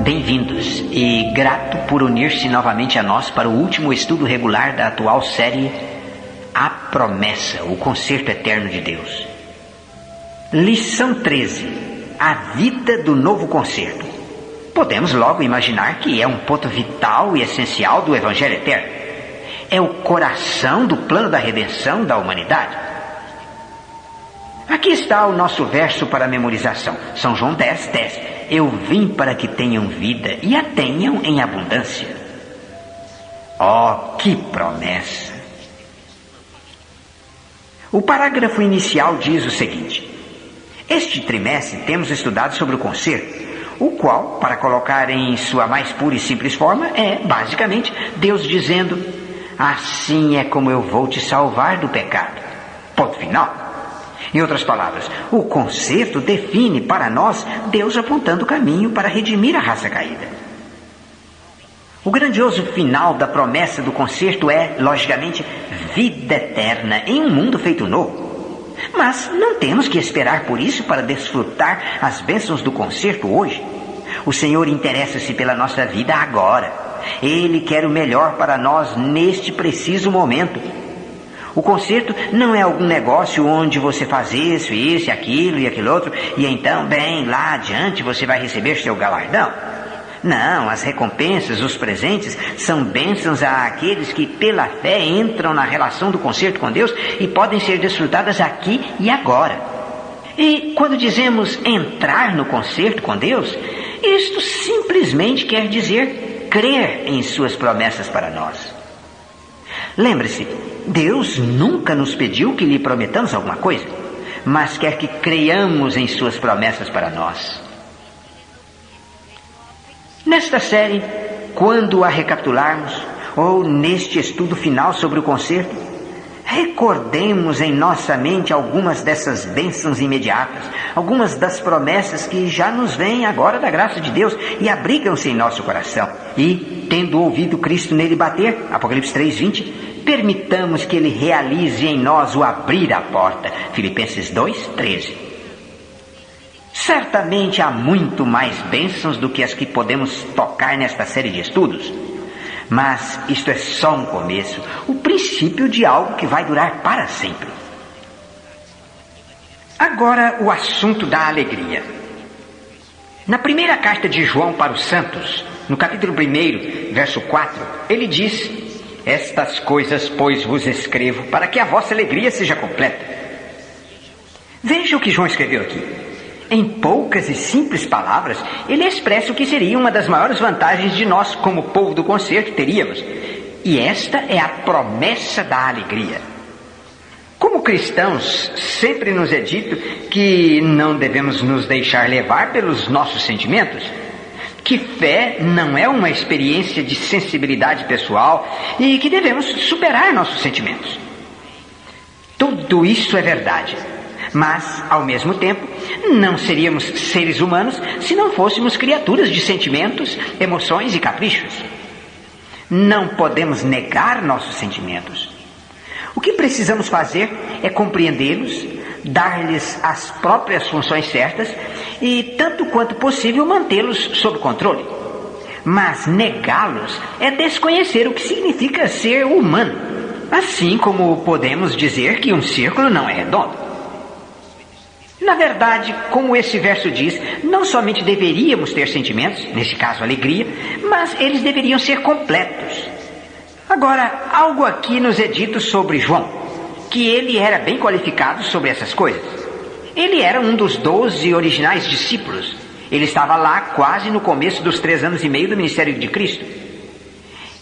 bem-vindos e grato por unir-se novamente a nós para o último estudo regular da atual série A Promessa, o Concerto Eterno de Deus. Lição 13, a vida do novo concerto. Podemos logo imaginar que é um ponto vital e essencial do Evangelho Eterno. É o coração do plano da redenção da humanidade. Aqui está o nosso verso para memorização. São João 10, 10. Eu vim para que tenham vida e a tenham em abundância. Oh, que promessa! O parágrafo inicial diz o seguinte: este trimestre temos estudado sobre o concerto, o qual, para colocar em sua mais pura e simples forma, é, basicamente, Deus dizendo: assim é como eu vou te salvar do pecado. Ponto final. Em outras palavras, o concerto define para nós Deus apontando o caminho para redimir a raça caída. O grandioso final da promessa do concerto é, logicamente, vida eterna em um mundo feito novo. Mas não temos que esperar por isso para desfrutar as bênçãos do concerto hoje. O Senhor interessa-se pela nossa vida agora. Ele quer o melhor para nós neste preciso momento. O concerto não é algum negócio onde você faz isso, aquilo e aquilo outro, e então, bem, lá adiante você vai receber seu galardão. Não, as recompensas, os presentes, são bênçãos àqueles que pela fé entram na relação do concerto com Deus e podem ser desfrutadas aqui e agora. E quando dizemos entrar no concerto com Deus, isto simplesmente quer dizer crer em suas promessas para nós. Lembre-se, Deus nunca nos pediu que lhe prometamos alguma coisa, mas quer que creiamos em suas promessas para nós. Nesta série, quando a recapitularmos, ou neste estudo final sobre o concerto, recordemos em nossa mente algumas dessas bênçãos imediatas, algumas das promessas que já nos vêm agora da graça de Deus e abrigam-se em nosso coração. E, tendo ouvido Cristo nele bater, Apocalipse 3:20, permitamos que Ele realize em nós o abrir a porta, Filipenses 2:13. Certamente há muito mais bênçãos do que as que podemos tocar nesta série de estudos. Mas isto é só um começo, o princípio de algo que vai durar para sempre. Agora o assunto da alegria. Na primeira carta de João para os santos, no capítulo 1, verso 4, ele diz: estas coisas, pois, vos escrevo, para que a vossa alegria seja completa. Veja o que João escreveu aqui. Em poucas e simples palavras, ele expressa o que seria uma das maiores vantagens de nós, como povo do concerto, teríamos. E esta é a promessa da alegria. Como cristãos, sempre nos é dito que não devemos nos deixar levar pelos nossos sentimentos, que fé não é uma experiência de sensibilidade pessoal e que devemos superar nossos sentimentos. Tudo isso é verdade. Mas, ao mesmo tempo, não seríamos seres humanos se não fôssemos criaturas de sentimentos, emoções e caprichos. Não podemos negar nossos sentimentos. O que precisamos fazer é compreendê-los, dar-lhes as próprias funções certas e, tanto quanto possível, mantê-los sob controle. Mas negá-los é desconhecer o que significa ser humano, assim como podemos dizer que um círculo não é redondo. Na verdade, como esse verso diz, não somente deveríamos ter sentimentos, nesse caso alegria, mas eles deveriam ser completos. Agora, algo aqui nos é dito sobre João, que ele era bem qualificado sobre essas coisas. Ele era um dos 12 originais discípulos. Ele estava lá quase no começo dos 3 anos e meio do ministério de Cristo.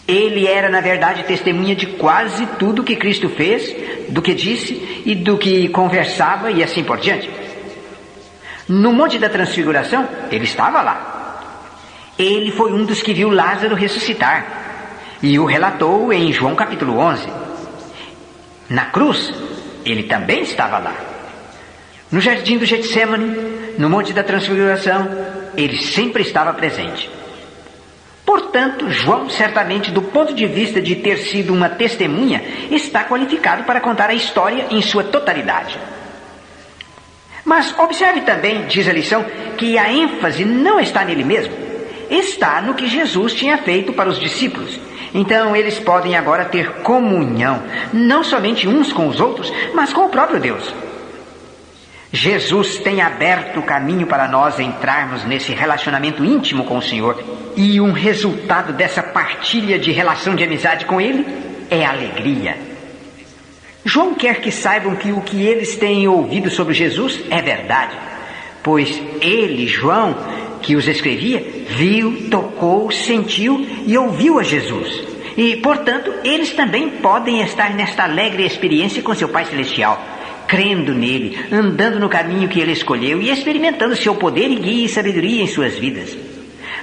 Ele era, na verdade, testemunha de quase tudo que Cristo fez, do que disse e do que conversava e assim por diante. No Monte da Transfiguração, ele estava lá. Ele foi um dos que viu Lázaro ressuscitar e o relatou em João capítulo 11. Na cruz, ele também estava lá. No jardim do Getsêmani, no Monte da Transfiguração, ele sempre estava presente. Portanto, João, certamente, do ponto de vista de ter sido uma testemunha, está qualificado para contar a história em sua totalidade. Mas observe também, diz a lição, que a ênfase não está nele mesmo. está no que Jesus tinha feito para os discípulos. Então eles podem agora ter comunhão, não somente uns com os outros, mas com o próprio Deus. Jesus tem aberto o caminho para nós entrarmos nesse relacionamento íntimo com o Senhor. E um resultado dessa partilha de relação de amizade com Ele é alegria. João quer que saibam que o que eles têm ouvido sobre Jesus é verdade, pois ele, João, que os escrevia, viu, tocou, sentiu e ouviu a Jesus. E, portanto, eles também podem estar nesta alegre experiência com seu Pai Celestial, crendo nele, andando no caminho que ele escolheu e experimentando seu poder e guia e sabedoria em suas vidas.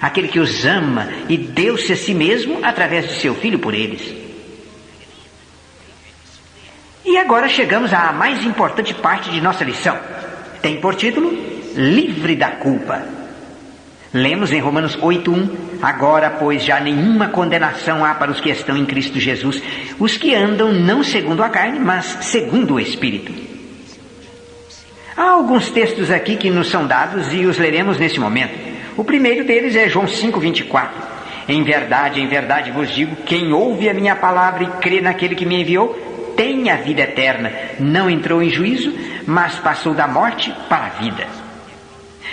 Aquele que os ama e deu-se a si mesmo através de seu Filho por eles. E agora chegamos à mais importante parte de nossa lição. Tem por título, Livre da Culpa. Lemos em Romanos 8:1, agora, pois, já nenhuma condenação há para os que estão em Cristo Jesus, os que andam não segundo a carne, mas segundo o Espírito. Há alguns textos aqui que nos são dados e os leremos nesse momento. O primeiro deles é João 5:24. Em verdade vos digo, quem ouve a minha palavra e crê naquele que me enviou, tem a vida eterna, não entrou em juízo, mas passou da morte para a vida.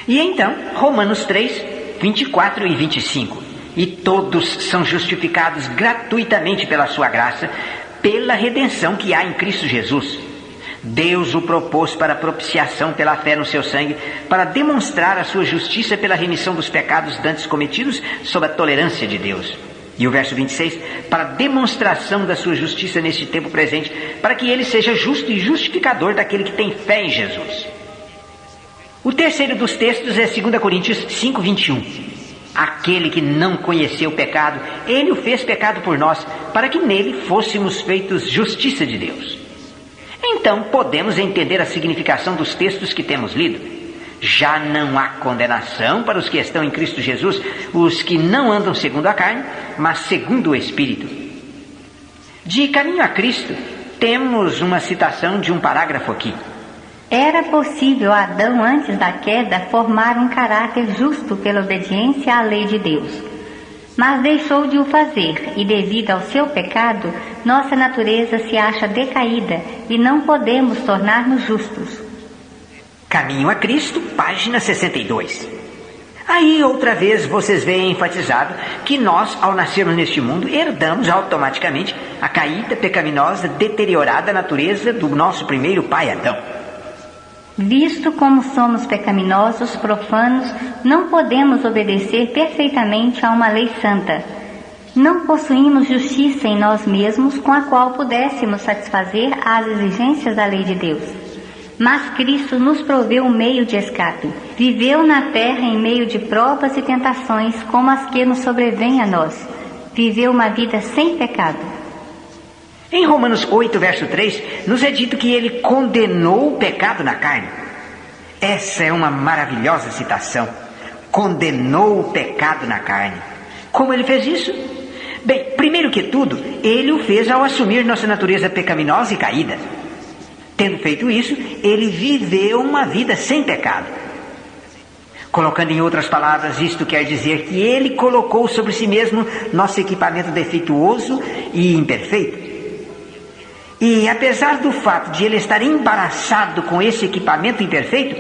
E então, Romanos 3:24 e 25. E todos são justificados gratuitamente pela sua graça, pela redenção que há em Cristo Jesus. Deus o propôs para propiciação pela fé no seu sangue, para demonstrar a sua justiça pela remissão dos pecados dantes cometidos sob a tolerância de Deus. E o verso 26, para demonstração da sua justiça neste tempo presente, para que ele seja justo e justificador daquele que tem fé em Jesus. O terceiro dos textos é 2 Coríntios 5:21. Aquele que não conheceu o pecado, ele o fez pecado por nós, para que nele fôssemos feitos justiça de Deus. Então podemos entender a significação dos textos que temos lido. Já não há condenação para os que estão em Cristo Jesus, os que não andam segundo a carne, mas segundo o Espírito. De caminho a Cristo, temos uma citação de um parágrafo aqui. Era possível a Adão, antes da queda, formar um caráter justo pela obediência à lei de Deus. Mas deixou de o fazer, e devido ao seu pecado, nossa natureza se acha decaída e não podemos tornar-nos justos. Caminho a Cristo, página 62. Aí, outra vez, vocês veem enfatizado que nós, ao nascermos neste mundo, herdamos automaticamente a caída, pecaminosa, deteriorada natureza do nosso primeiro pai Adão. Visto como somos pecaminosos, profanos, não podemos obedecer perfeitamente a uma lei santa. Não possuímos justiça em nós mesmos com a qual pudéssemos satisfazer às exigências da lei de Deus. Mas Cristo nos proveu um meio de escape. Viveu na terra em meio de provas e tentações como as que nos sobrevêm a nós. Viveu uma vida sem pecado. Em Romanos 8, verso 3, nos é dito que ele condenou o pecado na carne. Essa é uma maravilhosa citação. Condenou o pecado na carne. Como ele fez isso? Bem, primeiro que tudo, ele o fez ao assumir nossa natureza pecaminosa e caída. Tendo feito isso, ele viveu uma vida sem pecado. Colocando em outras palavras, isto quer dizer que ele colocou sobre si mesmo nosso equipamento defeituoso e imperfeito. E apesar do fato de ele estar embaraçado com esse equipamento imperfeito,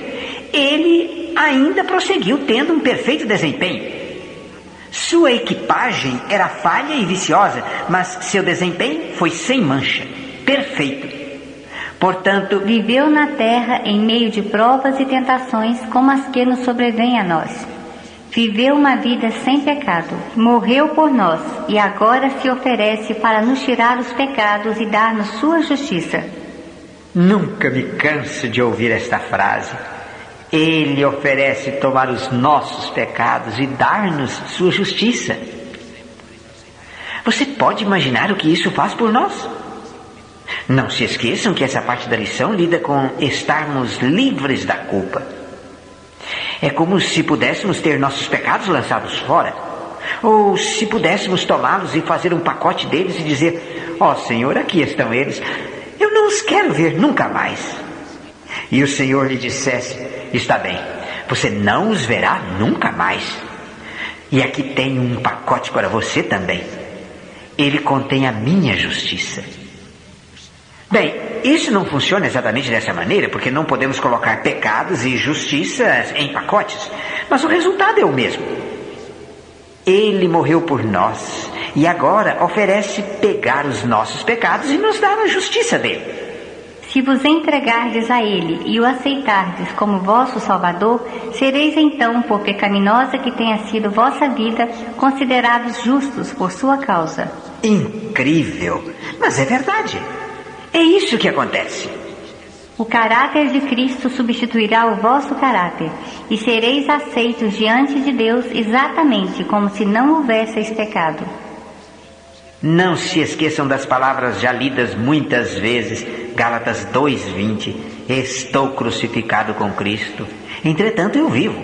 ele ainda prosseguiu tendo um perfeito desempenho. Sua equipagem era falha e viciosa, mas seu desempenho foi sem mancha, perfeito. Portanto, viveu na terra em meio de provas e tentações como as que nos sobrevêm a nós. Viveu uma vida sem pecado, morreu por nós e agora se oferece para nos tirar os pecados e dar-nos sua justiça. Nunca me canso de ouvir esta frase. Ele oferece tomar os nossos pecados e dar-nos sua justiça. Você pode imaginar o que isso faz por nós? Não se esqueçam que essa parte da lição lida com estarmos livres da culpa. É como se pudéssemos ter nossos pecados lançados fora, ou se pudéssemos tomá-los e fazer um pacote deles e dizer: ó Senhor, aqui estão eles, eu não os quero ver nunca mais. E o Senhor lhe dissesse: está bem, você não os verá nunca mais. E aqui tem um pacote para você também. Ele contém a minha justiça. Bem, isso não funciona exatamente dessa maneira, porque não podemos colocar pecados e justiças em pacotes. Mas o resultado é o mesmo. Ele morreu por nós e agora oferece pegar os nossos pecados e nos dar a justiça dele. Se vos entregardes a Ele e o aceitardes como vosso Salvador, sereis então, por pecaminosa que tenha sido vossa vida, considerados justos por sua causa. Incrível! Mas é verdade. É isso que acontece. O caráter de Cristo substituirá o vosso caráter, e sereis aceitos diante de Deus exatamente como se não houvesseis pecado. Não se esqueçam das palavras já lidas muitas vezes, Gálatas 2:20, estou crucificado com Cristo, entretanto eu vivo.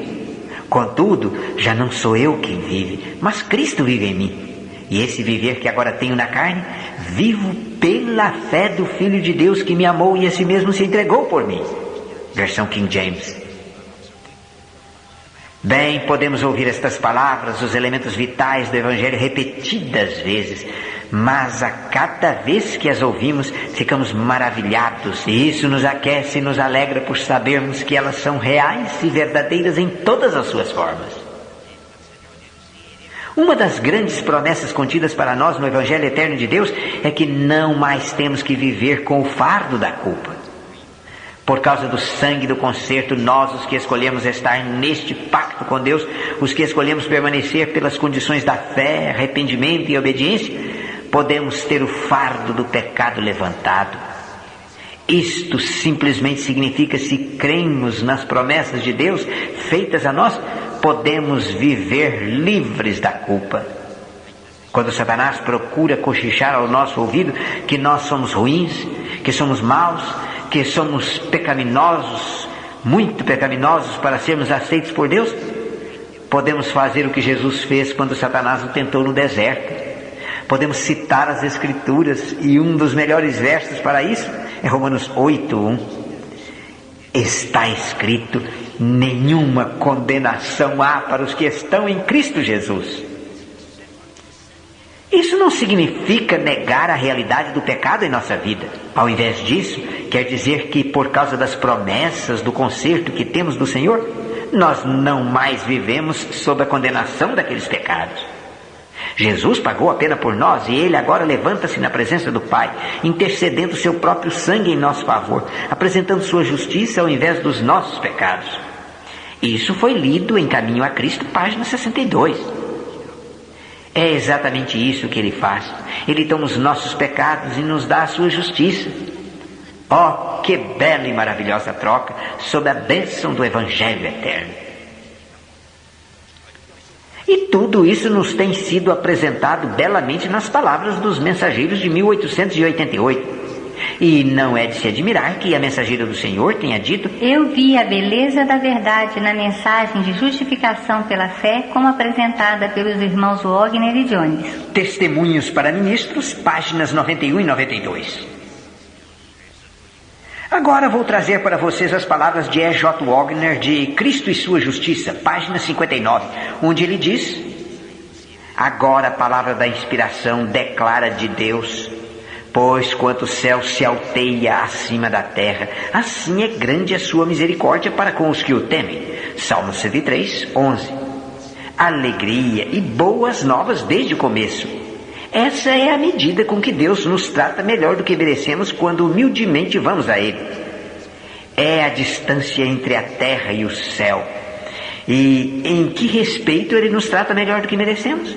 Contudo, já não sou eu quem vive, mas Cristo vive em mim. E esse viver que agora tenho na carne, vivo pela fé do Filho de Deus que me amou e a si mesmo se entregou por mim. Versão King James. Bem, podemos ouvir estas palavras, os elementos vitais do Evangelho repetidas vezes, mas a cada vez que as ouvimos, ficamos maravilhados, e isso nos aquece e nos alegra por sabermos que elas são reais e verdadeiras em todas as suas formas. Uma das grandes promessas contidas para nós no Evangelho Eterno de Deus é que não mais temos que viver com o fardo da culpa. Por causa do sangue do concerto, nós, os que escolhemos estar neste pacto com Deus, os que escolhemos permanecer pelas condições da fé, arrependimento e obediência, podemos ter o fardo do pecado levantado. Isto simplesmente significa, se cremos nas promessas de Deus feitas a nós, podemos viver livres da culpa. Quando Satanás procura cochichar ao nosso ouvido que nós somos ruins, que somos maus, que somos pecaminosos, muito pecaminosos para sermos aceitos por Deus, podemos fazer o que Jesus fez quando Satanás o tentou no deserto. Podemos citar as Escrituras, e um dos melhores versos para isso é Romanos 8:1. Está escrito: nenhuma condenação há para os que estão em Cristo Jesus. Isso não significa negar a realidade do pecado em nossa vida. Ao invés disso, quer dizer que por causa das promessas do concerto que temos do Senhor, nós não mais vivemos sob a condenação daqueles pecados. Jesus pagou a pena por nós e Ele agora levanta-se na presença do Pai, intercedendo seu próprio sangue em nosso favor, apresentando sua justiça ao invés dos nossos pecados. Isso foi lido em Caminho a Cristo, página 62. É exatamente isso que Ele faz. Ele toma os nossos pecados e nos dá a sua justiça. Oh, que bela e maravilhosa troca sob a bênção do Evangelho Eterno. E tudo isso nos tem sido apresentado belamente nas palavras dos mensageiros de 1888. E não é de se admirar que a mensageira do Senhor tenha dito: eu vi a beleza da verdade na mensagem de justificação pela fé como apresentada pelos irmãos Wagner e Jones. Testemunhos para Ministros, páginas 91 e 92. Agora vou trazer para vocês as palavras de E.J. Wagner de Cristo e Sua Justiça, página 59, onde ele diz: agora a palavra da inspiração declara de Deus: pois quanto o céu se alteia acima da terra, assim é grande a sua misericórdia para com os que o temem. Salmo 103, 11. Alegria e boas novas desde o começo. Essa é a medida com que Deus nos trata melhor do que merecemos quando humildemente vamos a Ele. É a distância entre a terra e o céu. E em que respeito Ele nos trata melhor do que merecemos?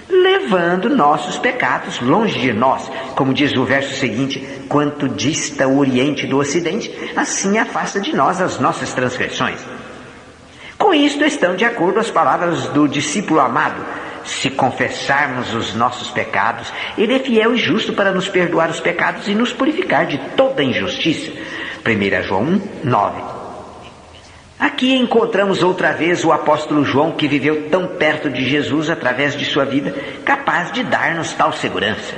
Levando nossos pecados longe de nós, como diz o verso seguinte: quanto dista o Oriente do Ocidente, assim afasta de nós as nossas transgressões. Com isto estão de acordo as palavras do discípulo amado: se confessarmos os nossos pecados, Ele é fiel e justo para nos perdoar os pecados e nos purificar de toda injustiça. 1 João 1, 9. Aqui encontramos outra vez o apóstolo João, que viveu tão perto de Jesus através de sua vida, capaz de dar-nos tal segurança.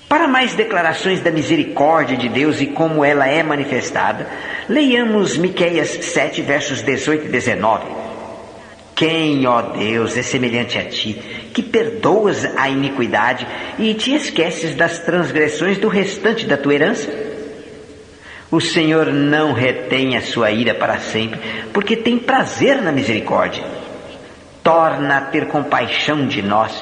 Para mais declarações da misericórdia de Deus e como ela é manifestada, leiamos Miqueias 7, versos 18 e 19. Quem, ó Deus, é semelhante a ti, que perdoas a iniquidade e te esqueces das transgressões do restante da tua herança? O Senhor não retém a sua ira para sempre, porque tem prazer na misericórdia. Torna a ter compaixão de nós,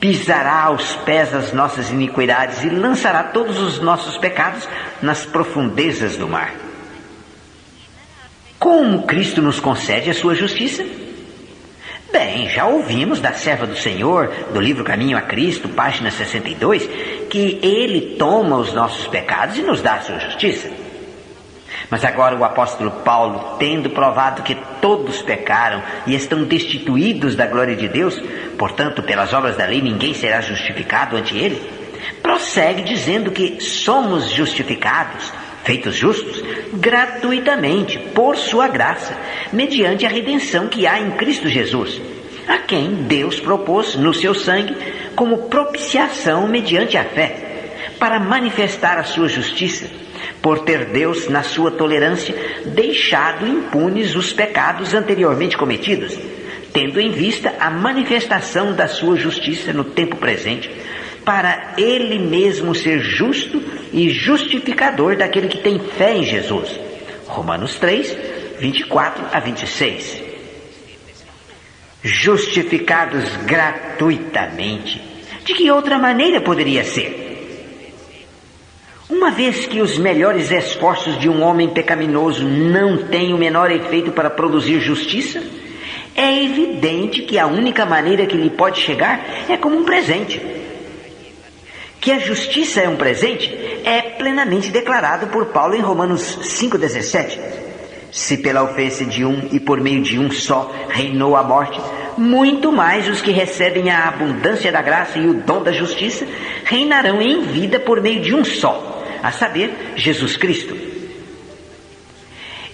pisará aos pés as nossas iniquidades e lançará todos os nossos pecados nas profundezas do mar. Como Cristo nos concede a sua justiça? Bem, já ouvimos da serva do Senhor, do livro Caminho a Cristo, página 62, que Ele toma os nossos pecados e nos dá a sua justiça. Mas agora o apóstolo Paulo, tendo provado que todos pecaram e estão destituídos da glória de Deus, portanto, pelas obras da lei ninguém será justificado ante Ele, prossegue dizendo que somos justificados, feitos justos, gratuitamente, por sua graça, mediante a redenção que há em Cristo Jesus, a quem Deus propôs no seu sangue como propiciação mediante a fé, para manifestar a sua justiça, por ter Deus, na sua tolerância, deixado impunes os pecados anteriormente cometidos, tendo em vista a manifestação da sua justiça no tempo presente, para Ele mesmo ser justo e justificador daquele que tem fé em Jesus. Romanos 3, 24 a 26. Justificados gratuitamente. De que outra maneira poderia ser? Uma vez que os melhores esforços de um homem pecaminoso não têm o menor efeito para produzir justiça, é evidente que a única maneira que lhe pode chegar é como um presente. Que a justiça é um presente é plenamente declarado por Paulo em Romanos 5,17. Se pela ofensa de um e por meio de um só reinou a morte, muito mais os que recebem a abundância da graça e o dom da justiça reinarão em vida por meio de um só, a saber, Jesus Cristo.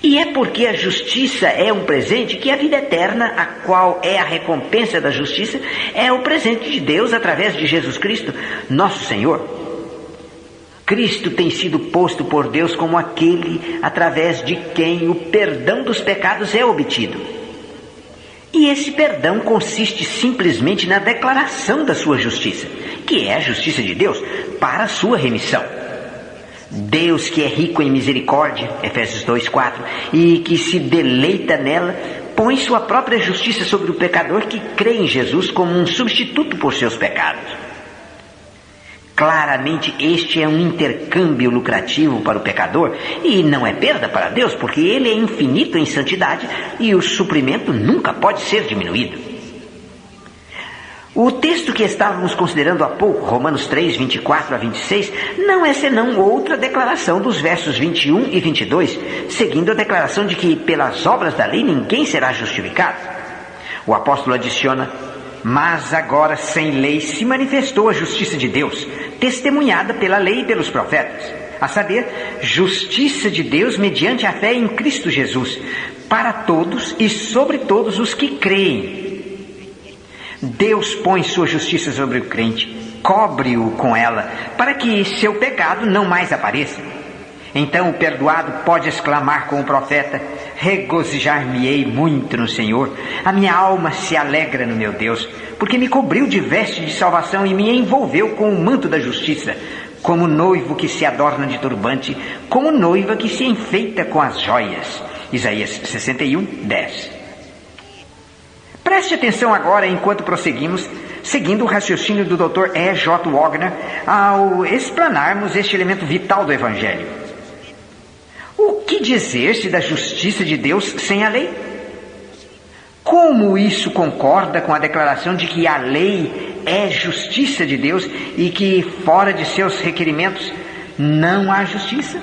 E é porque a justiça é um presente que a vida eterna, a qual é a recompensa da justiça, é o presente de Deus através de Jesus Cristo, nosso Senhor. Cristo tem sido posto por Deus como aquele através de quem o perdão dos pecados é obtido. E esse perdão consiste simplesmente na declaração da sua justiça, que é a justiça de Deus, para a sua remissão. Deus, que é rico em misericórdia, Efésios 2:4, e que se deleita nela, põe sua própria justiça sobre o pecador que crê em Jesus como um substituto por seus pecados. Claramente este é um intercâmbio lucrativo para o pecador e não é perda para Deus, porque Ele é infinito em santidade e o suprimento nunca pode ser diminuído. O texto que estávamos considerando há pouco, Romanos 3, 24 a 26, não é senão outra declaração dos versos 21 e 22, seguindo a declaração de que pelas obras da lei ninguém será justificado. O apóstolo adiciona: mas agora sem lei se manifestou a justiça de Deus, testemunhada pela lei e pelos profetas, a saber, justiça de Deus mediante a fé em Cristo Jesus, para todos e sobre todos os que creem. Deus põe sua justiça sobre o crente, cobre-o com ela, para que seu pecado não mais apareça. Então o perdoado pode exclamar com o profeta: regozijar-me-ei muito no Senhor, a minha alma se alegra no meu Deus, porque me cobriu de veste de salvação e me envolveu com o manto da justiça, como noivo que se adorna de turbante, como noiva que se enfeita com as joias. Isaías 61, 10. Preste atenção agora enquanto prosseguimos, seguindo o raciocínio do Dr. E. J. Wagner, ao explanarmos este elemento vital do Evangelho. O que dizer-se da justiça de Deus sem a lei? Como isso concorda com a declaração de que a lei é justiça de Deus e que fora de seus requerimentos não há justiça?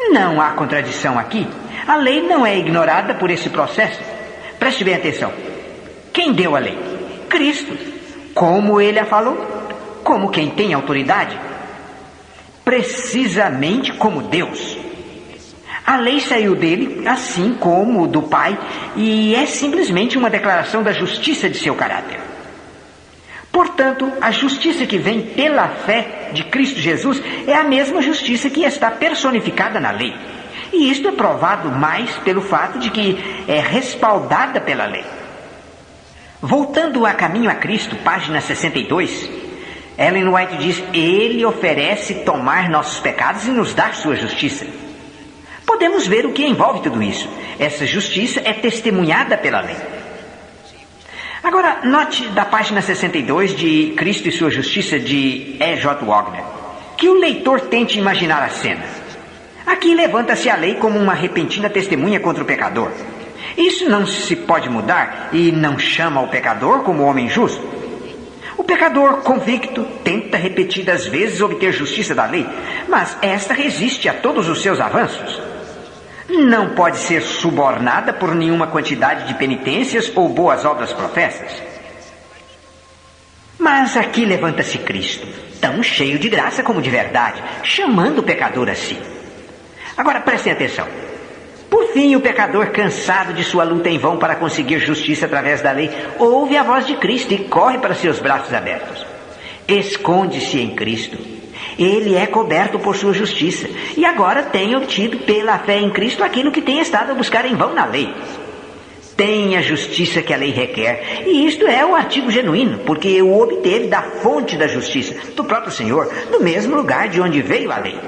Não há contradição aqui. A lei não é ignorada por esse processo. Preste bem atenção. Quem deu a lei? Cristo. Como Ele a falou? Como quem tem autoridade? Precisamente como Deus. A lei saiu dele, assim como do Pai, e é simplesmente uma declaração da justiça de seu caráter. Portanto, a justiça que vem pela fé de Cristo Jesus é a mesma justiça que está personificada na lei. E isto é provado mais pelo fato de que é respaldada pela lei. Voltando a Caminho a Cristo, página 62, Ellen White diz: Ele oferece tomar nossos pecados e nos dar sua justiça. Podemos ver o que envolve tudo isso. Essa justiça é testemunhada pela lei. Agora, note da página 62 de Cristo e Sua Justiça, de E.J. Wagner, que o leitor tente imaginar a cena. Aqui levanta-se a lei como uma repentina testemunha contra o pecador. Isso não se pode mudar e não chama o pecador como homem justo. O pecador convicto tenta repetidas vezes obter justiça da lei, mas esta resiste a todos os seus avanços. Não pode ser subornada por nenhuma quantidade de penitências ou boas obras professas. Mas aqui levanta-se Cristo, tão cheio de graça como de verdade, chamando o pecador a si. Agora prestem atenção. Por fim, o pecador, cansado de sua luta em vão para conseguir justiça através da lei, ouve a voz de Cristo e corre para seus braços abertos. Esconde-se em Cristo. Ele é coberto por sua justiça e agora tem obtido pela fé em Cristo aquilo que tem estado a buscar em vão na lei. Tem a justiça que a lei requer, e isto é o artigo genuíno, porque o obteve da fonte da justiça, do próprio Senhor, do mesmo lugar de onde veio a lei.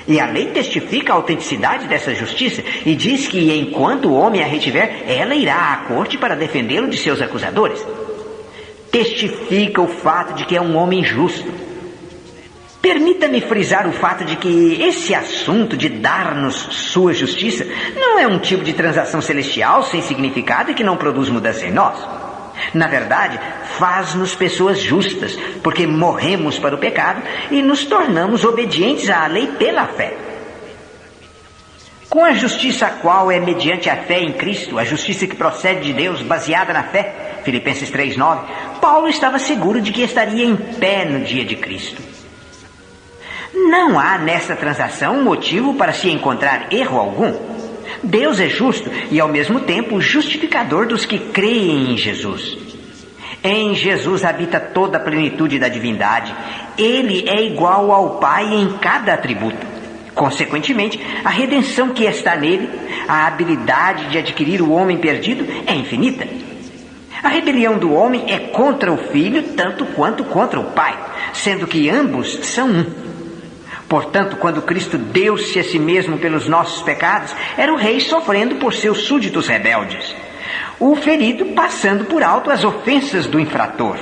E a lei testifica a autenticidade dessa justiça e diz que enquanto o homem a retiver, ela irá à corte para defendê-lo de seus acusadores. Testifica o fato de que é um homem justo. Permita-me frisar o fato de que esse assunto de dar-nos sua justiça não é um tipo de transação celestial sem significado e que não produz mudança em nós. Na verdade, faz-nos pessoas justas, porque morremos para o pecado e nos tornamos obedientes à lei pela fé. Com a justiça a qual é mediante a fé em Cristo, a justiça que procede de Deus baseada na fé, Filipenses 3:9, Paulo estava seguro de que estaria em pé no dia de Cristo. Não há nesta transação motivo para se encontrar erro algum. Deus é justo e ao mesmo tempo justificador dos que creem em Jesus. Em Jesus habita toda a plenitude da divindade. Ele é igual ao Pai em cada atributo. Consequentemente, a redenção que está nele, a habilidade de adquirir o homem perdido, é infinita. A rebelião do homem é contra o Filho tanto quanto contra o Pai, sendo que ambos são um. Portanto, quando Cristo deu-se a si mesmo pelos nossos pecados, era o rei sofrendo por seus súditos rebeldes, o ferido passando por alto as ofensas do infrator.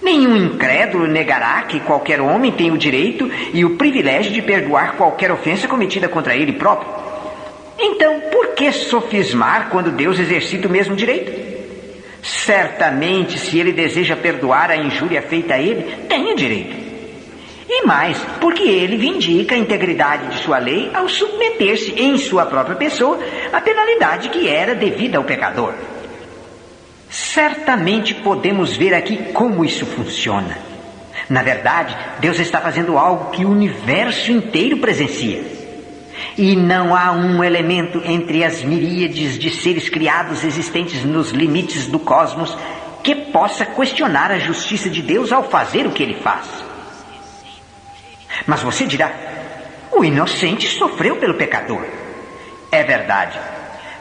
Nenhum incrédulo negará que qualquer homem tem o direito e o privilégio de perdoar qualquer ofensa cometida contra ele próprio. Então, por que sofismar quando Deus exercita o mesmo direito? Certamente, se ele deseja perdoar a injúria feita a ele, tem o direito. E mais, porque ele vindica a integridade de sua lei ao submeter-se em sua própria pessoa à penalidade que era devida ao pecador. Certamente podemos ver aqui como isso funciona. Na verdade, Deus está fazendo algo que o universo inteiro presencia. E não há um elemento entre as miríades de seres criados existentes nos limites do cosmos que possa questionar a justiça de Deus ao fazer o que ele faz. Mas você dirá: o inocente sofreu pelo pecador. É verdade,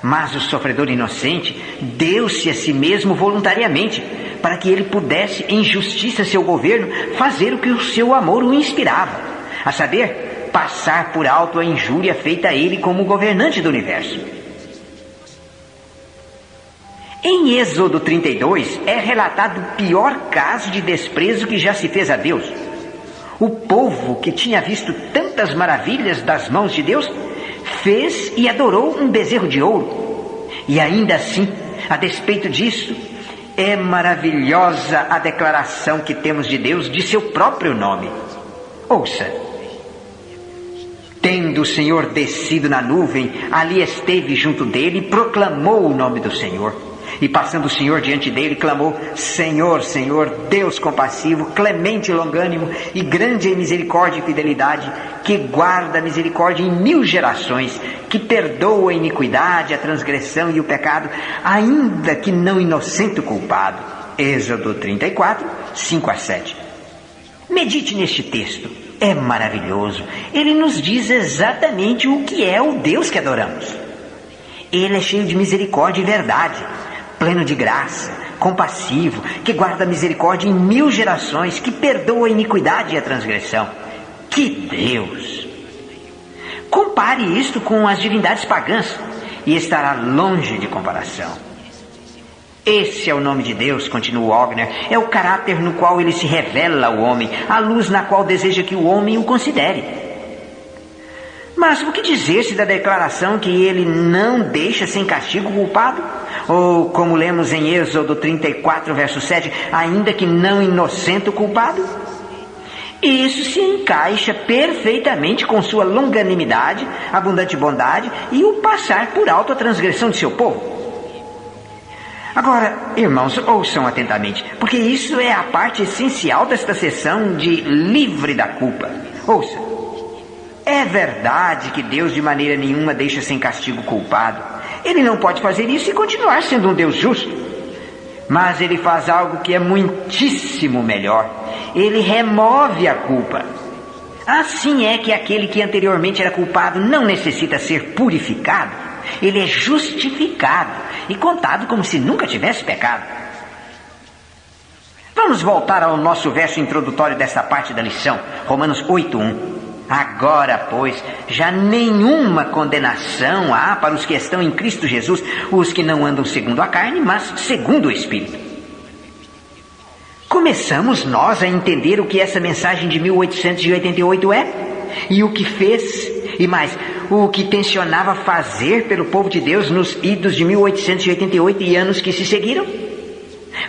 mas o sofredor inocente deu-se a si mesmo voluntariamente, para que ele pudesse, em justiça a seu governo, fazer o que o seu amor o inspirava, a saber, passar por alto a injúria feita a ele como governante do universo. Em Êxodo 32 é relatado o pior caso de desprezo que já se fez a Deus. O povo que tinha visto tantas maravilhas das mãos de Deus, fez e adorou um bezerro de ouro. E ainda assim, a despeito disso, é maravilhosa a declaração que temos de Deus de seu próprio nome. Ouça: tendo o Senhor descido na nuvem, ali esteve junto dele e proclamou o nome do Senhor. E passando o Senhor diante dele, clamou: Senhor, Senhor, Deus compassivo, clemente e longânimo, e grande em misericórdia e fidelidade, que guarda a misericórdia em 1000 gerações, que perdoa a iniquidade, a transgressão e o pecado, ainda que não inocente o culpado. Êxodo 34, 5-7. Medite neste texto. é maravilhoso. Ele nos diz exatamente o que é o Deus que adoramos. Ele é cheio de misericórdia e verdade, pleno de graça, compassivo, que guarda a misericórdia em 1000 gerações, que perdoa a iniquidade e a transgressão. Que Deus! Compare isto com as divindades pagãs e estará longe de comparação. Esse é o nome de Deus, continua Wagner, é o caráter no qual ele se revela ao homem, a luz na qual deseja que o homem o considere. Mas o que dizer-se da declaração que ele não deixa sem castigo o culpado? Ou, como lemos em Êxodo 34, verso 7, ainda que não inocente o culpado? Isso se encaixa perfeitamente com sua longanimidade, abundante bondade e o passar por alto a transgressão de seu povo. Agora, irmãos, ouçam atentamente, porque isso é a parte essencial desta sessão de livre da culpa. Ouça. É verdade que Deus de maneira nenhuma deixa sem castigo o culpado. Ele não pode fazer isso e continuar sendo um Deus justo. Mas ele faz algo que é muitíssimo melhor. Ele remove a culpa. Assim é que aquele que anteriormente era culpado não necessita ser purificado. Ele é justificado e contado como se nunca tivesse pecado. Vamos voltar ao nosso verso introdutório desta parte da lição, Romanos 8:1. Agora, pois, já nenhuma condenação há para os que estão em Cristo Jesus, os que não andam segundo a carne, mas segundo o Espírito. Começamos nós a entender o que essa mensagem de 1888 é, e o que fez, e mais, o que tensionava fazer pelo povo de Deus nos idos de 1888 e anos que se seguiram?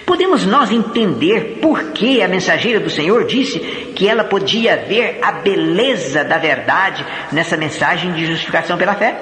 Podemos nós entender por que a mensageira do Senhor disse que ela podia ver a beleza da verdade nessa mensagem de justificação pela fé?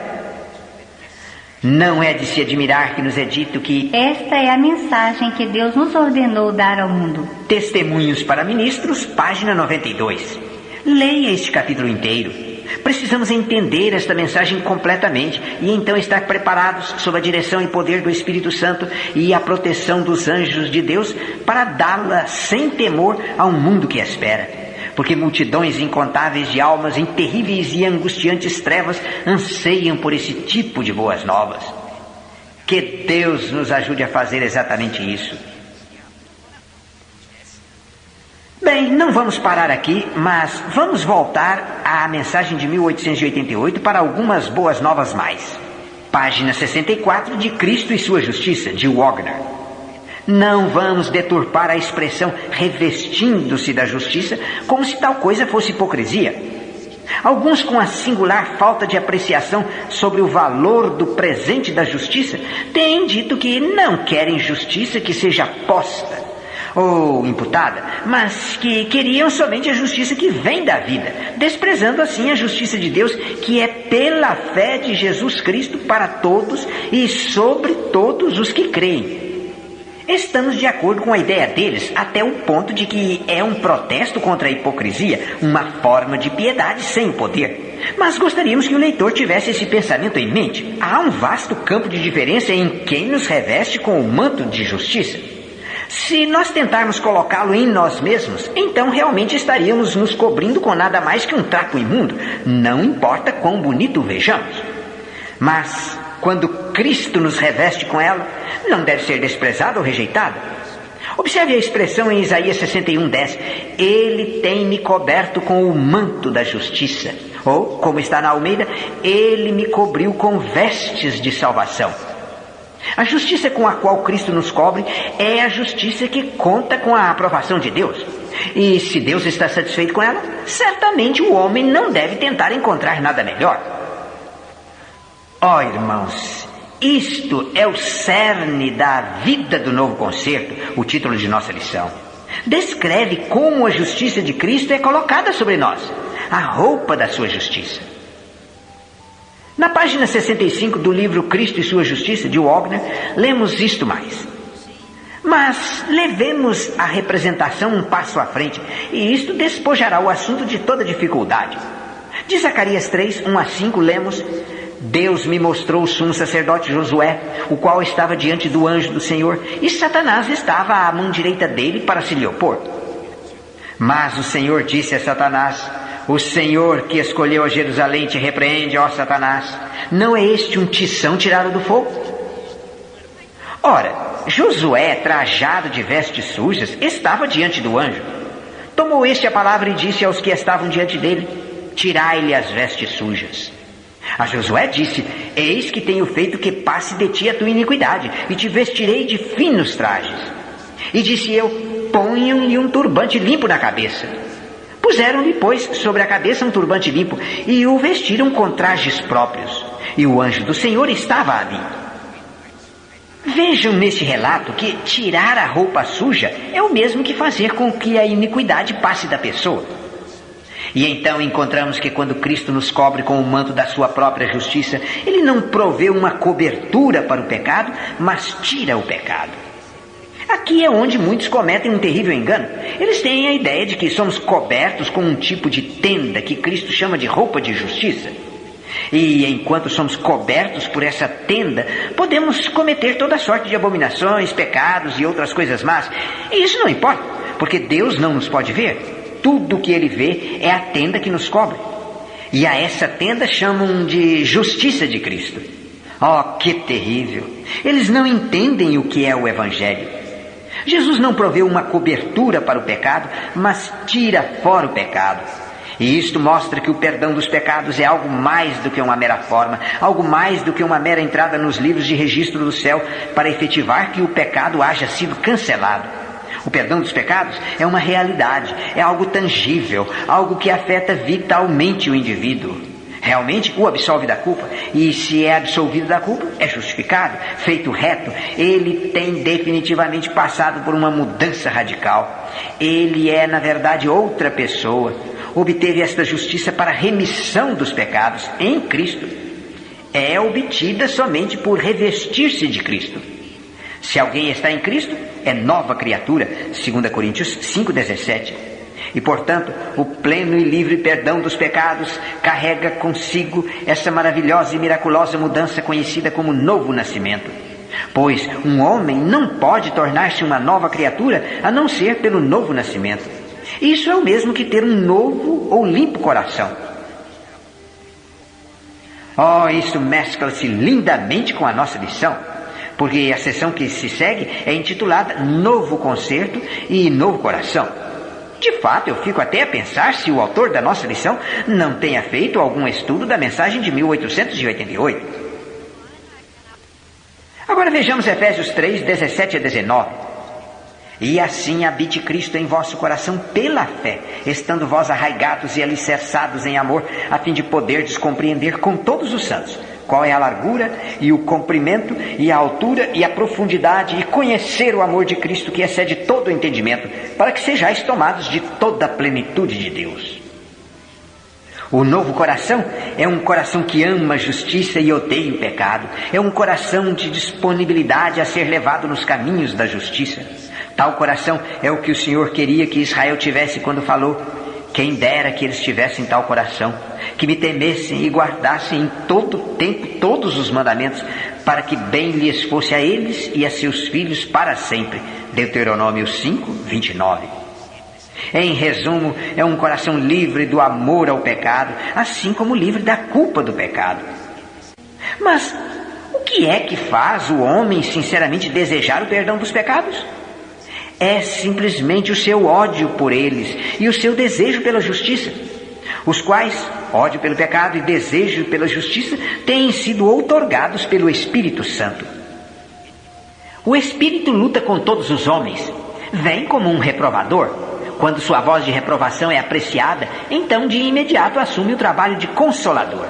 Não é de se admirar que nos é dito que esta é a mensagem que Deus nos ordenou dar ao mundo. Testemunhos para Ministros, página 92. Leia este capítulo inteiro. Precisamos entender esta mensagem completamente e então estar preparados sob a direção e poder do Espírito Santo e a proteção dos anjos de Deus para dá-la sem temor ao mundo que espera. Porque multidões incontáveis de almas em terríveis e angustiantes trevas anseiam por esse tipo de boas novas. Que Deus nos ajude a fazer exatamente isso. Bem, não vamos parar aqui, mas vamos voltar à mensagem de 1888 para algumas boas novas mais. Página 64 de Cristo e Sua Justiça, de Wagner. Não vamos deturpar a expressão revestindo-se da justiça como se tal coisa fosse hipocrisia. Alguns, com a singular falta de apreciação sobre o valor do presente da justiça, têm dito que não querem justiça que seja posta ou imputada, mas que queriam somente a justiça que vem da vida, desprezando assim a justiça de Deus, que é pela fé de Jesus Cristo para todos e sobre todos os que creem. Estamos de acordo com a ideia deles, até o ponto de que é um protesto contra a hipocrisia, uma forma de piedade sem o poder. Mas gostaríamos que o leitor tivesse esse pensamento em mente. Há um vasto campo de diferença em quem nos reveste com o manto de justiça. Se nós tentarmos colocá-lo em nós mesmos, então realmente estaríamos nos cobrindo com nada mais que um trapo imundo, não importa quão bonito o vejamos. Mas, quando Cristo nos reveste com ela, não deve ser desprezada ou rejeitada. Observe a expressão em Isaías 61:10. Ele tem me coberto com o manto da justiça. Ou, como está na Almeida, ele me cobriu com vestes de salvação. A justiça com a qual Cristo nos cobre é a justiça que conta com a aprovação de Deus. E se Deus está satisfeito com ela, certamente o homem não deve tentar encontrar nada melhor. Ó irmãos, isto é o cerne da vida do novo concerto, o título de nossa lição. Descreve como a justiça de Cristo é colocada sobre nós, a roupa da sua justiça. Na página 65 do livro Cristo e Sua Justiça, de Wagner, lemos isto mais. Mas levemos a representação um passo à frente, e isto despojará o assunto de toda dificuldade. De Zacarias 3, 1-5, lemos: Deus me mostrou o sumo sacerdote Josué, o qual estava diante do anjo do Senhor, e Satanás estava à mão direita dele para se lhe opor. Mas o Senhor disse a Satanás: O Senhor que escolheu a Jerusalém te repreende, ó Satanás. Não é este um tição tirado do fogo? Ora, Josué, trajado de vestes sujas, estava diante do anjo. Tomou este a palavra e disse aos que estavam diante dele: tirai-lhe as vestes sujas. A Josué disse: eis que tenho feito que passe de ti a tua iniquidade, e te vestirei de finos trajes. E disse eu: ponham-lhe um turbante limpo na cabeça. Puseram-lhe, pois, sobre a cabeça um turbante limpo, e o vestiram com trajes próprios. E o anjo do Senhor estava ali. Vejam neste relato que tirar a roupa suja é o mesmo que fazer com que a iniquidade passe da pessoa. E então encontramos que quando Cristo nos cobre com o manto da sua própria justiça, Ele não provê uma cobertura para o pecado, mas tira o pecado. Aqui é onde muitos cometem um terrível engano. Eles têm a ideia de que somos cobertos com um tipo de tenda que Cristo chama de roupa de justiça. E enquanto somos cobertos por essa tenda, podemos cometer toda sorte de abominações, pecados e outras coisas más. E isso não importa, porque Deus não nos pode ver. Tudo o que Ele vê é a tenda que nos cobre. E a essa tenda chamam de justiça de Cristo. Oh, que terrível! Eles não entendem o que é o Evangelho. Jesus não proveu uma cobertura para o pecado, mas tira fora o pecado. E isto mostra que o perdão dos pecados é algo mais do que uma mera forma, algo mais do que uma mera entrada nos livros de registro do céu para efetivar que o pecado haja sido cancelado. O perdão dos pecados é uma realidade, é algo tangível, algo que afeta vitalmente o indivíduo. Realmente o absolve da culpa, e se é absolvido da culpa, é justificado, feito reto. Ele tem definitivamente passado por uma mudança radical. Ele é, na verdade, outra pessoa. Obteve esta justiça para remissão dos pecados em Cristo. É obtida somente por revestir-se de Cristo. Se alguém está em Cristo, é nova criatura, 2 Coríntios 5,17. E, portanto, o pleno e livre perdão dos pecados carrega consigo essa maravilhosa e miraculosa mudança conhecida como novo nascimento. Pois um homem não pode tornar-se uma nova criatura a não ser pelo novo nascimento. Isso é o mesmo que ter um novo ou limpo coração. Oh, isso mescla-se lindamente com a nossa lição, porque a sessão que se segue é intitulada Novo Concerto e Novo Coração. De fato, eu fico até a pensar se o autor da nossa lição não tenha feito algum estudo da mensagem de 1888. Agora vejamos Efésios 3, 17 a 19. E assim habite Cristo em vosso coração pela fé, estando vós arraigados e alicerçados em amor, a fim de poderdes compreender com todos os santos qual é a largura e o comprimento e a altura e a profundidade, e conhecer o amor de Cristo que excede todo o entendimento, para que sejais tomados de toda a plenitude de Deus. O novo coração é um coração que ama a justiça e odeia o pecado. É um coração de disponibilidade a ser levado nos caminhos da justiça. Tal coração é o que o Senhor queria que Israel tivesse quando falou: quem dera que eles tivessem tal coração, que me temessem e guardassem em todo o tempo todos os mandamentos, para que bem lhes fosse a eles e a seus filhos para sempre. Deuteronômio 5, 29. Em resumo, é um coração livre do amor ao pecado, assim como livre da culpa do pecado. Mas o que é que faz o homem sinceramente desejar o perdão dos pecados? É simplesmente o seu ódio por eles e o seu desejo pela justiça, os quais, ódio pelo pecado e desejo pela justiça, têm sido outorgados pelo Espírito Santo. O Espírito luta com todos os homens, vem como um reprovador. Quando sua voz de reprovação é apreciada, então de imediato assume o trabalho de consolador.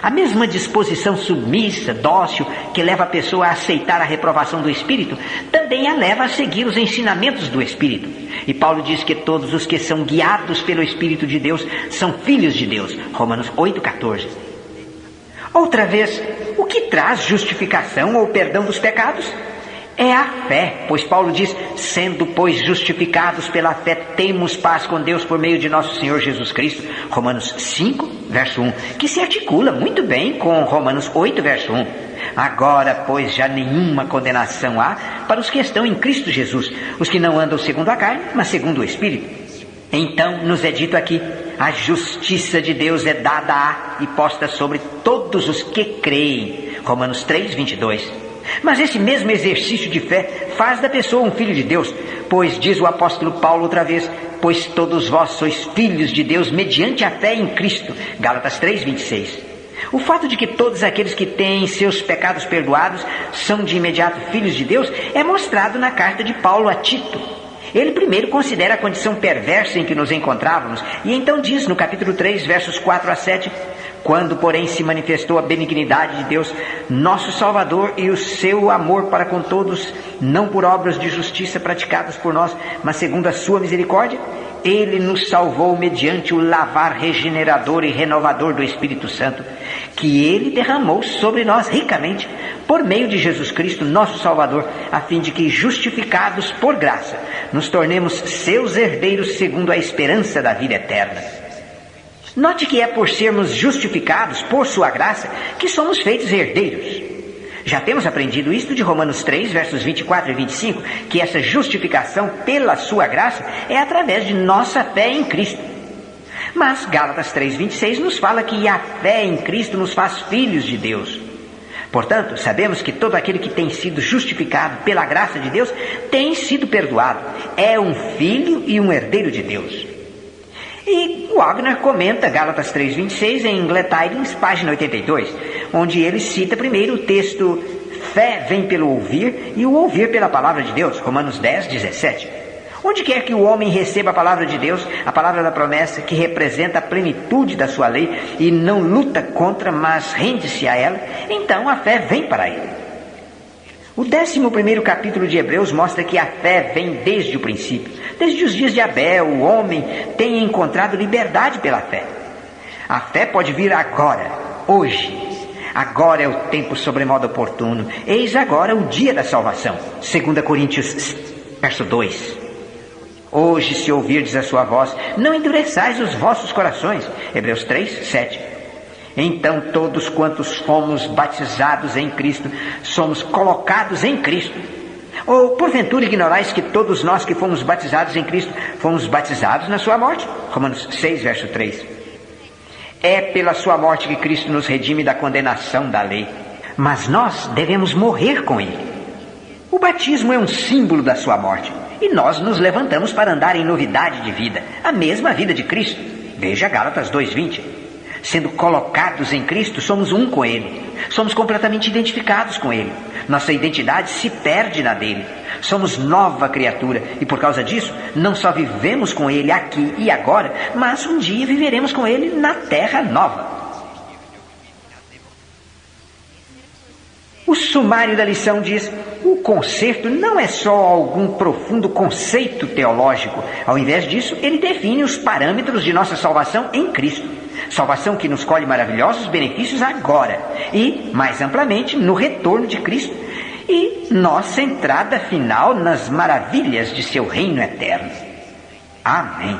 A mesma disposição submissa, dócil, que leva a pessoa a aceitar a reprovação do Espírito, também a leva a seguir os ensinamentos do Espírito. E Paulo diz que todos os que são guiados pelo Espírito de Deus são filhos de Deus. Romanos 8,14. Outra vez, o que traz justificação ou perdão dos pecados? É a fé, pois Paulo diz: sendo, pois, justificados pela fé, temos paz com Deus por meio de nosso Senhor Jesus Cristo. Romanos 5, verso 1, que se articula muito bem com Romanos 8, verso 1. Agora, pois, já nenhuma condenação há para os que estão em Cristo Jesus, os que não andam segundo a carne, mas segundo o Espírito. Então, nos é dito aqui: a justiça de Deus é dada a e posta sobre todos os que creem. Romanos 3, 22. Mas esse mesmo exercício de fé faz da pessoa um filho de Deus, pois diz o apóstolo Paulo outra vez, pois todos vós sois filhos de Deus mediante a fé em Cristo. Gálatas 3, 26. O fato de que todos aqueles que têm seus pecados perdoados são de imediato filhos de Deus é mostrado na carta de Paulo a Tito. Ele primeiro considera a condição perversa em que nos encontrávamos, e então diz no capítulo 3, versos 4 a 7, quando, porém, se manifestou a benignidade de Deus, nosso Salvador, e o seu amor para com todos, não por obras de justiça praticadas por nós, mas segundo a sua misericórdia, Ele nos salvou mediante o lavar regenerador e renovador do Espírito Santo, que Ele derramou sobre nós ricamente, por meio de Jesus Cristo, nosso Salvador, a fim de que, justificados por graça, nos tornemos seus herdeiros segundo a esperança da vida eterna. Note que é por sermos justificados por sua graça que somos feitos herdeiros. Já temos aprendido isto de Romanos 3, versos 24 e 25, que essa justificação pela sua graça é através de nossa fé em Cristo. Mas Gálatas 3, 26 nos fala que a fé em Cristo nos faz filhos de Deus. Portanto, sabemos que todo aquele que tem sido justificado pela graça de Deus tem sido perdoado, é um filho e um herdeiro de Deus. E Wagner comenta Gálatas 3,26 em Gled-Tidings, página 82, onde ele cita primeiro o texto fé vem pelo ouvir e o ouvir pela palavra de Deus, Romanos 10, 17. Onde quer que o homem receba a palavra de Deus, a palavra da promessa, que representa a plenitude da sua lei, e não luta contra, mas rende-se a ela, então a fé vem para ele. O 11º capítulo de Hebreus mostra que a fé vem desde o princípio. Desde os dias de Abel, o homem tem encontrado liberdade pela fé. A fé pode vir agora, hoje. Agora é o tempo sobremodo oportuno. Eis agora o dia da salvação. 2 Coríntios, verso 2. Hoje, se ouvirdes a sua voz, não endureçais os vossos corações. Hebreus 3, 7. Então todos quantos fomos batizados em Cristo, somos colocados em Cristo. Ou porventura ignorais que todos nós que fomos batizados em Cristo, fomos batizados na sua morte? Romanos 6, verso 3. É pela sua morte que Cristo nos redime da condenação da lei. Mas nós devemos morrer com Ele. O batismo é um símbolo da sua morte. E nós nos levantamos para andar em novidade de vida, a mesma vida de Cristo. Veja Gálatas 2:20. Sendo colocados em Cristo, somos um com Ele. Somos completamente identificados com Ele. Nossa identidade se perde na dele. Somos nova criatura e por causa disso, não só vivemos com Ele aqui e agora, mas um dia viveremos com Ele na terra nova. O sumário da lição diz: o conserto não é só algum profundo conceito teológico. Ao invés disso, ele define os parâmetros de nossa salvação em Cristo. Salvação que nos colhe maravilhosos benefícios agora e, mais amplamente, no retorno de Cristo e nossa entrada final nas maravilhas de seu reino eterno. Amém.